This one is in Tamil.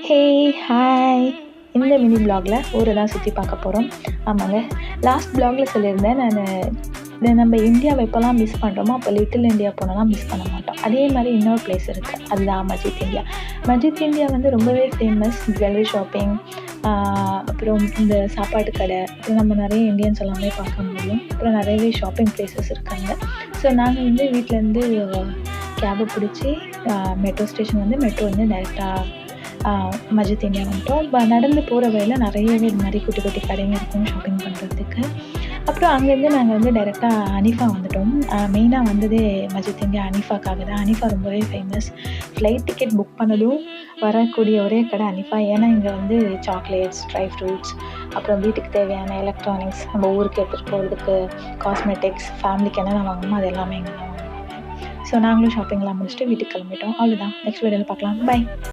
Hey hi! இந்த மினி வ்ளாகில் ஊரை தான் சுற்றி பார்க்க போகிறோம். ஆமாங்க, லாஸ்ட் வ்ளாகில் சொல்லியிருந்தேன் நம்ம இந்தியாவை எப்போல்லாம் மிஸ் பண்ணுறோமோ அப்போ லிட்டில் இந்தியா போனோம்னா மிஸ் பண்ண மாட்டோம். அதே மாதிரி இன்னொரு பிளேஸ் இருக்குது, அதுதான் மஜித் இந்தியா. மஜித் இந்தியா வந்து ரொம்பவே ஃபேமஸ். ஜுவல்லரி ஷாப்பிங், அப்புறம் இந்த சாப்பாட்டு கடை, அப்புறம் நம்ம நிறைய இந்தியன்ஸ் எல்லாமே பார்க்க முடியும். அப்புறம் நிறையவே ஷாப்பிங் பிளேசஸ் இருக்காங்க. ஸோ நாங்கள் வந்து வீட்டிலேருந்து கேபை பிடிச்சி மெட்ரோ ஸ்டேஷன் வந்து மெட்ரோ வந்து டைரெக்டாக மஜித் இந்தியா வந்துட்டோம். நடந்து போகிற வழியில் நிறையவே இது மாதிரி குட்டி குட்டி கடைங்க இருக்கும் ஷாப்பிங் பண்ணுறதுக்கு. அப்புறம் அங்கேருந்து நாங்கள் வந்து டைரெக்டாக ஹனீஃபா வந்துட்டோம். மெயினாக வந்ததே மஜித் இந்தியா ஹனீஃபாக்காக தான். ஹனீஃபா ரொம்பவே ஃபேமஸ். ஃப்ளைட் டிக்கெட் புக் பண்ணதும் வரக்கூடிய ஒரே கடை ஹனீஃபா. ஏன்னா இங்கே வந்து சாக்லேட்ஸ், ட்ரை ஃப்ரூட்ஸ், அப்புறம் வீட்டுக்கு தேவையான எலக்ட்ரானிக்ஸ், நம்ம ஊருக்கு எடுத்துகிட்டு போகிறதுக்கு காஸ்மெட்டிக்ஸ், ஃபேமிலிக்கு என்னென்ன வாங்கணுமோ அது எல்லாமே இங்கே தான் வாங்குவாங்க. ஸோ நாங்களும் ஷாப்பிங்லாம் முடிச்சுட்டு வீட்டுக்கு கிளம்பிட்டோம். அவ்வளோதான். நெக்ஸ்ட் வீடியோவில் பார்க்கலாம். பை.